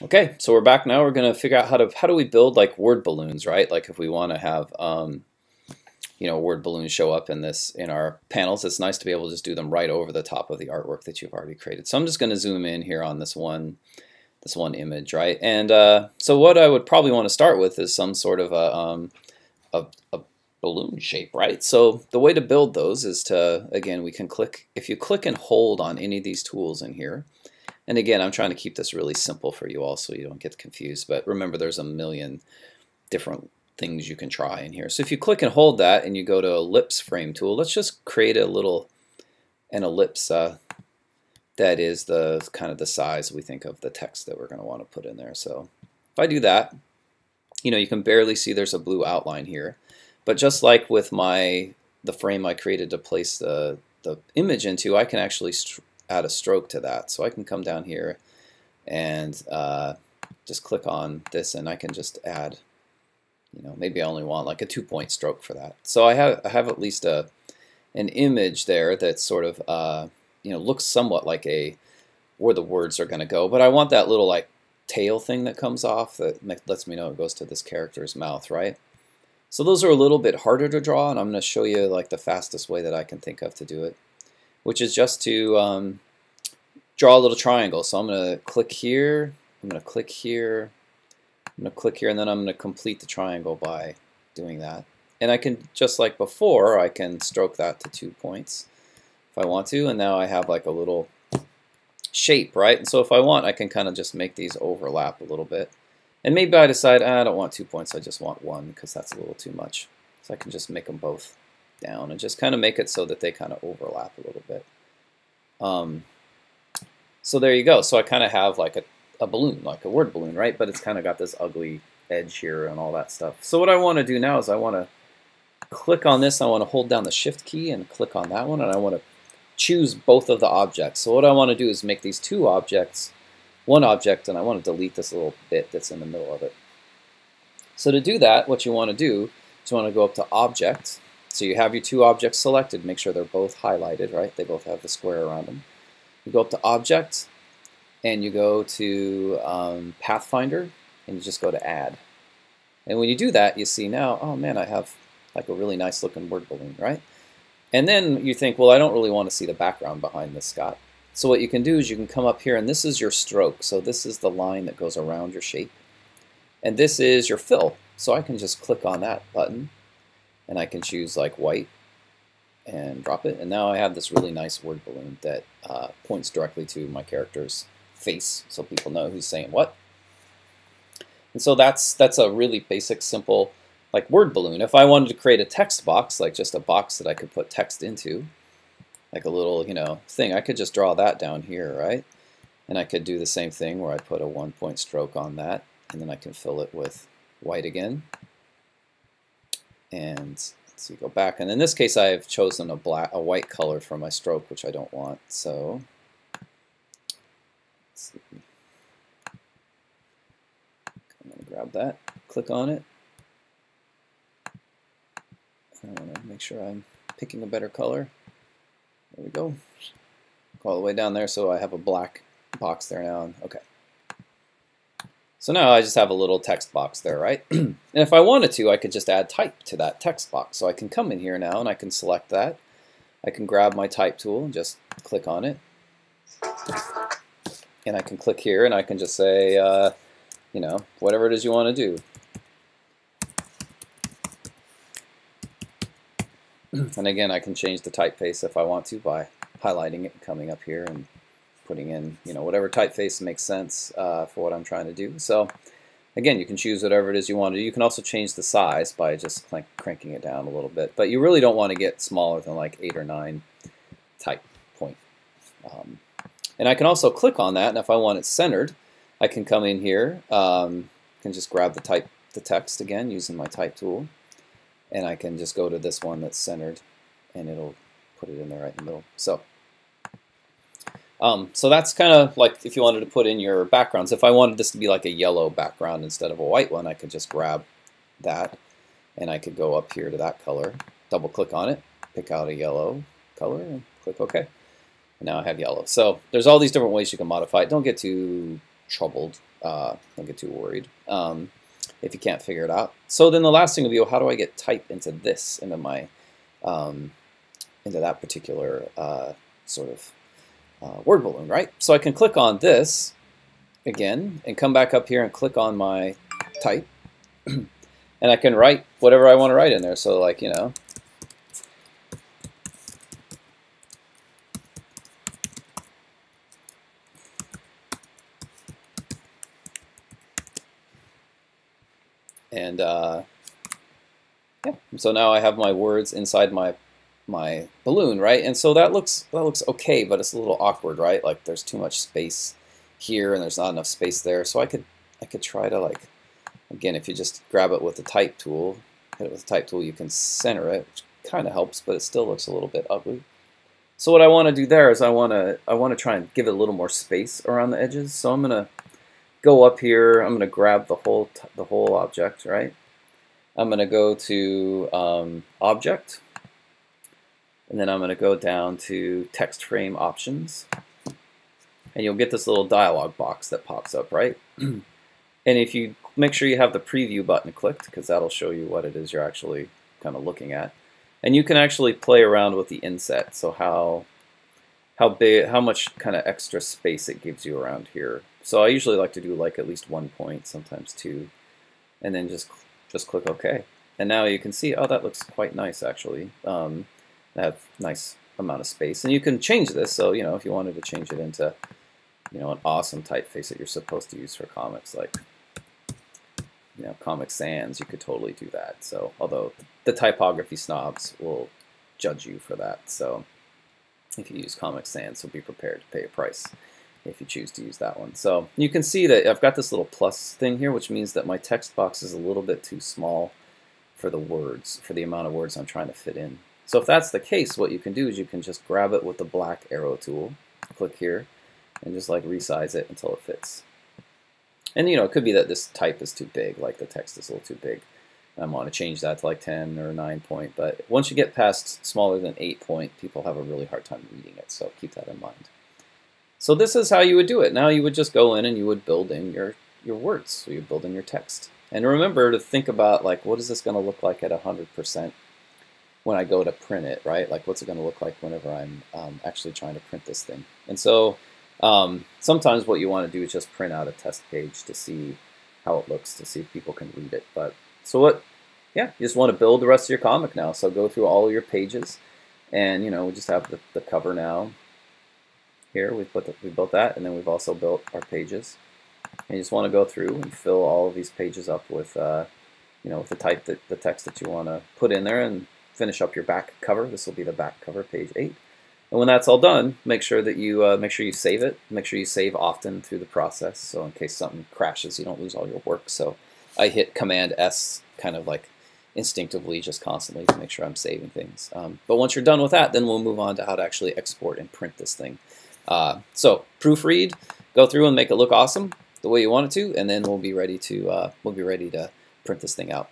Okay, so we're back now. We're going to figure out how do we build like word balloons, right? Like if we want to have word balloons show up in our panels, it's nice to be able to just do them right over the top of the artwork that you've already created. So I'm just going to zoom in here on this one image, right? And so what I would probably want to start with is some sort of a balloon shape, right? So the way to build those is to, again, if you click and hold on any of these tools in here. And again, I'm trying to keep this really simple for you all so you don't get confused. But remember, there's a million different things you can try in here. So if you click and hold that and you go to ellipse frame tool, let's just create an ellipse that is the kind of the size we think of the text that we're going to want to put in there. So if I do that, you can barely see there's a blue outline here. But just like with the frame I created to place the image into, I can actually add a stroke to that. So I can come down here and just click on this, and I can just add, maybe I only want like a 2-point stroke for that. So I have at least an image there that sort of looks somewhat like where the words are going to go, but I want that little like tail thing that comes off that lets me know it goes to this character's mouth, right? So those are a little bit harder to draw, and I'm going to show you like the fastest way that I can think of to do it, which is just to draw a little triangle. So I'm going to click here, I'm going to click here, I'm going to click here, and then I'm going to complete the triangle by doing that. And I can, just like before, I can stroke that to 2 points if I want to, and now I have like a little shape, right? And so if I want, I can kind of just make these overlap a little bit. And maybe I decide I don't want 2 points, I just want 1 because that's a little too much. So I can just make them both down and just kind of make it so that they kind of overlap a little bit. So there you go. So I kind of have like a balloon, like a word balloon, right? But it's kind of got this ugly edge here and all that stuff. So what I want to do now is I want to click on this. I want to hold down the Shift key and click on that one, and I want to choose both of the objects. So what I want to do is make these two objects one object, and I want to delete this little bit that's in the middle of it. So to do that, what you want to do is you want to go up to Object. So you have your two objects selected. Make sure they're both highlighted, right? They both have the square around them. You go up to Object, and you go to Pathfinder, and you just go to Add. And when you do that, you see now, oh man, I have like a really nice looking word balloon, right? And then you think, well, I don't really want to see the background behind this, Scott. So what you can do is you can come up here, and this is your stroke. So this is the line that goes around your shape. And this is your fill. So I can just click on that button, and I can choose like white and drop it. And now I have this really nice word balloon that points directly to my character's face, so people know who's saying what. And so that's a really basic, simple like word balloon. If I wanted to create a text box, like just a box that I could put text into, like a little, thing, I could just draw that down here, right? And I could do the same thing where I put a 1-point stroke on that, and then I can fill it with white again. And let's see, go back. And in this case, I've chosen a white color for my stroke, which I don't want. So let's see. I'm going to grab that, click on it. I want to make sure I'm picking a better color. There we go. Go all the way down there, so I have a black box there now. Okay. So now I just have a little text box there, right? And if I wanted to, I could just add type to that text box. So I can come in here now, and I can select that. I can grab my type tool and just click on it. And I can click here, and I can just say, whatever it is you want to do. And again, I can change the typeface if I want to by highlighting it and coming up here and putting in, whatever typeface makes sense for what I'm trying to do. So again, you can choose whatever it is you want to do. You can also change the size by just cranking it down a little bit. But you really don't want to get smaller than like 8 or 9 type point. And I can also click on that, and if I want it centered, I can come in here, can just grab the text again using my type tool. And I can just go to this one that's centered, and it'll put it in there right in the middle. So that's kind of like if you wanted to put in your backgrounds. If I wanted this to be like a yellow background instead of a white one, I could just grab that, and I could go up here to that color, double click on it, pick out a yellow color, and click OK. And now I have yellow. So there's all these different ways you can modify it. Don't get too troubled. Don't get too worried if you can't figure it out. So then the last thing will be, well, how do I get type into this, into my into that particular sort of word balloon, right? So I can click on this again and come back up here and click on my type, and I can write whatever I want to write in there. So like, you know, and yeah, so now I have my words inside my balloon, right? And so that looks okay, but it's a little awkward, right? Like there's too much space here and there's not enough space there. So I could try to, like, again, if you just grab it with the type tool, hit it with the type tool, you can center it, which kind of helps, but it still looks a little bit ugly. So what I want to do there is I want to try and give it a little more space around the edges. So I'm going to go up here. I'm going to grab the whole object, right? I'm going to go to Object, and then I'm going to go down to Text Frame Options, and you'll get this little dialog box that pops up, right? And if you make sure you have the Preview button clicked, because that'll show you what it is you're actually kind of looking at, and you can actually play around with the inset, so how much kind of extra space it gives you around here. So I usually like to do like at least 1 point, sometimes 2, and then just click OK. And now you can see, oh, that looks quite nice actually. That nice amount of space, and you can change this. So, you know, if you wanted to change it into, you know, an awesome typeface that you're supposed to use for comics, like, you know, Comic Sans, you could totally do that. So, although the typography snobs will judge you for that. So, if you use Comic Sans, so be prepared to pay a price if you choose to use that one. So you can see that I've got this little plus thing here, which means that my text box is a little bit too small for the words, for the amount of words I'm trying to fit in. So if that's the case, what you can do is you can just grab it with the black arrow tool, click here, and just like resize it until it fits. And you know, it could be that this type is too big, like the text is a little too big. I want to change that to like 10 or 9 point, but once you get past smaller than 8 point, people have a really hard time reading it, so keep that in mind. So this is how you would do it. Now you would just go in and you would build in your words, so you build in your text. And remember to think about, like, what is this going to look like at 100% when I go to print it, right? Like, what's it going to look like whenever I'm actually trying to print this thing? And so sometimes what you want to do is just print out a test page to see how it looks, to see if people can read it. But so yeah, you just want to build the rest of your comic now. So go through all of your pages, and you know, we just have the cover now. Here we built that, and then we've also built our pages. And you just want to go through and fill all of these pages up with, you know, with the text that you want to put in there, and finish up your back cover. This will be the back cover, page 8. And when that's all done, make sure that you save it. Make sure you save often through the process, so in case something crashes, you don't lose all your work. So I hit Command S kind of like instinctively, just constantly, to make sure I'm saving things. But once you're done with that, then we'll move on to how to actually export and print this thing. So proofread, go through and make it look awesome the way you want it to, and then we'll be ready to print this thing out.